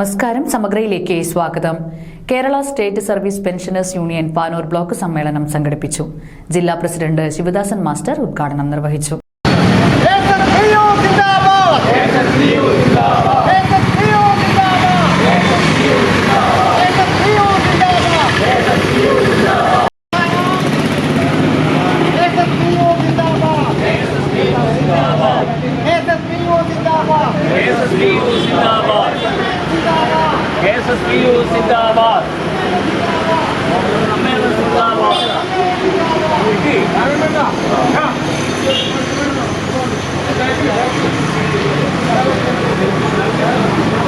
നമസ്കാരം. സമഗ്രയിലേക്ക് സ്വാഗതം. Kerala state service pensioners union Panoor block സമ്മേളനം സംഘടിപ്പിച്ചു. ജില്ലാ പ്രസിഡന്റ് ശിവദാസൻ മാസ്റ്റർ ഉദ്ഘാടനം നിർവഹിച്ചു. KSSPU जिंदाबाद सम्मेलन जिंदाबाद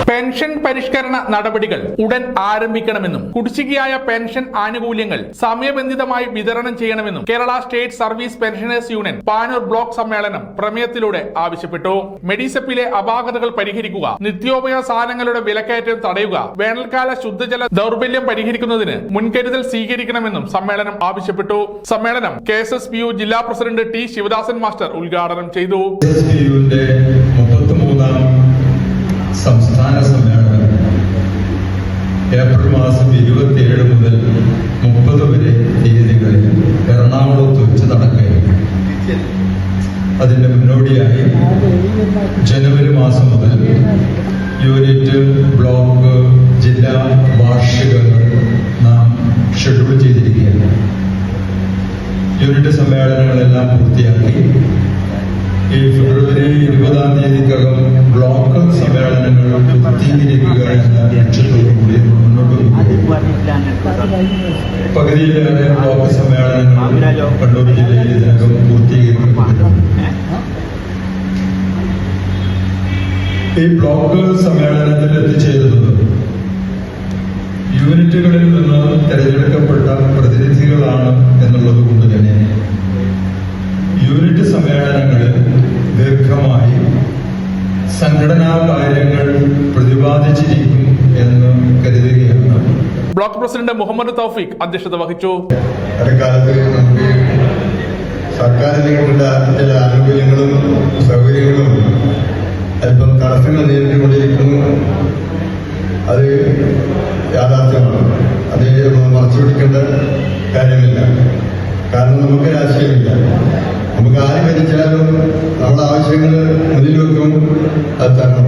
പെൻഷൻ പരിഷ്കരണ നടപടികൾ ഉടൻ ആരംഭിക്കണമെന്നും കുടിശ്ശികയായ പെൻഷൻ ആനുകൂല്യങ്ങൾ സമയബന്ധിതമായി വിതരണം ചെയ്യണമെന്നും Kerala state service pensioners union Panoor block സമ്മേളനം പ്രമേയത്തിലൂടെ ആവശ്യപ്പെട്ടു. മെഡിസെപ്പിലെ അപാകതകൾ പരിഹരിക്കുക, നിത്യോപയോഗ സാധനങ്ങളുടെ വിലക്കയറ്റം തടയുക, വേനൽക്കാല ശുദ്ധജല ദൗർബല്യം പരിഹരിക്കുന്നതിന് മുൻകരുതൽ സ്വീകരിക്കണമെന്നും സമ്മേളനം ആവശ്യപ്പെട്ടു. സമ്മേളനം KSSPU ജില്ലാ പ്രസിഡന്റ് ടി ശിവദാസൻ മാസ്റ്റർ ഉദ്ഘാടനം ചെയ്തു. സംസ്ഥാന സമ്മേളനം ഏപ്രിൽ മാസം 27 മുതൽ 30 വരെ തീയതികളിൽ എറണാകുളത്ത് വെച്ച് നടക്കുകയാണ്. അതിന്റെ മുന്നോടിയായി ജനുവരി മാസം മുതൽ യൂണിറ്റ്, ബ്ലോക്ക്, ജില്ലാ വാർഷികങ്ങൾ നാം ഷെഡ്യൂൾ ചെയ്തിരിക്കുകയാണ്. യൂണിറ്റ് സമ്മേളനങ്ങളെല്ലാം പൂർത്തിയാക്കി ഈ ഫെബ്രുവരി 20-ാം തീയതിക്കകം ബ്ലോക്ക് സമ്മേളനങ്ങൾ പൂർത്തീകരിക്കുക എന്ന ലക്ഷ്യത്തോടുകൂടി മുന്നോട്ട് പകുതിയിലേറെ ബ്ലോക്ക് സമ്മേളനങ്ങൾ കണ്ണൂർ ജില്ലയിൽ ഇതിനകം പൂർത്തീകരിക്കപ്പെട്ടിട്ടുണ്ട്. ഈ ബ്ലോക്ക് സമ്മേളനത്തിൽ എത്തിച്ചേരുന്നത് യൂണിറ്റുകളിൽ നിന്ന് തെരഞ്ഞെടുക്കപ്പെട്ട പ്രതിനിധികളാണ് എന്നുള്ളത് കൊണ്ട് തന്നെ യൂണിറ്റ് സമ്മേളനങ്ങളിൽ ദീർഘമായി സംഘടനാ കാര്യങ്ങൾ പ്രതിപാദിച്ചിരിക്കും എന്ന് കരുതുകയാണ്. ബ്ലോക്ക് പ്രസിഡന്റ് മുഹമ്മദ് തൗഫീഖ് അധ്യക്ഷത വഹിച്ചു. അക്കാലത്ത് നമുക്ക് സർക്കാരിൽ നിന്നുള്ള ചില ആനുകൂല്യങ്ങളും സൗകര്യങ്ങളും അല്പം തടസ്സങ്ങൾ നേരിട്ടുകൊണ്ടിരിക്കുന്നു. അത് യാഥാർത്ഥ്യമാണ്. അത് മറച്ചുപിടിക്കേണ്ട കാര്യമില്ല. കാരണം നമുക്ക് രാഷ്ട്രീയമില്ല. നമുക്ക് ആര് ഭരിച്ചാലും നമ്മുടെ ആവശ്യങ്ങൾ മുന്നിൽ വെക്കും. അത് തരണം.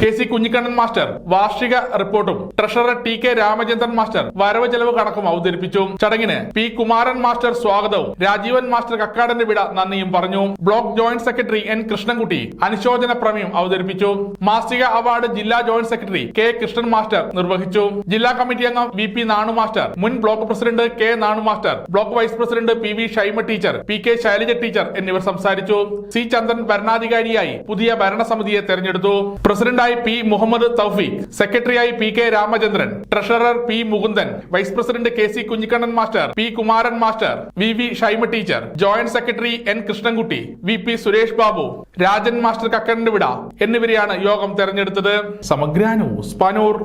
KC കുഞ്ഞിക്കണ്ണൻ മാസ്റ്റർ വാർഷിക റിപ്പോർട്ടും ട്രഷറർ TK രാമചന്ദ്രൻ മാസ്റ്റർ വരവ് ചെലവ് കണക്കും അവതരിപ്പിച്ചു. ചടങ്ങിന് P കുമാരൻ മാസ്റ്റർ സ്വാഗതവും രാജീവൻ മാസ്റ്റർ കക്കാടന്റെ വിട നന്ദിയും പറഞ്ഞു. Block joint secretary N Krishnankutty അനുശോചന പ്രമേയം അവതരിപ്പിച്ചു. മാസിക അവാർഡ് ജില്ലാ joint secretary K Krishnan master നിർവഹിച്ചു. ജില്ലാ കമ്മിറ്റി അംഗം VP നാണു മാസ്റ്റർ, മുൻ block president K Nanu master, block vice president PV Shaima teacher, PK Shailaja teacher എന്നിവർ സംസാരിച്ചു. C ചന്ദ്രൻ ഭരണാധികാരിയായി പുതിയ ഭരണസമിതിയെ തെരഞ്ഞെടുത്തു. പ്രസിഡന്റായി P മുഹമ്മദ് തൗഫീഖ്, സെക്രട്ടറിയായി PK Ramachandran, treasurer P Mukundan, vice president KC Kunhikannan master, P Kumaran master, VV Shaima teacher, joint secretary N Krishnankutty, VP Suresh Babu, Rajan master കക്കറിന്റെ വിട എന്നിവരെയാണ് യോഗം തെരഞ്ഞെടുത്തത്. സമഗ്ര ന്യൂസ് പാനൂർ.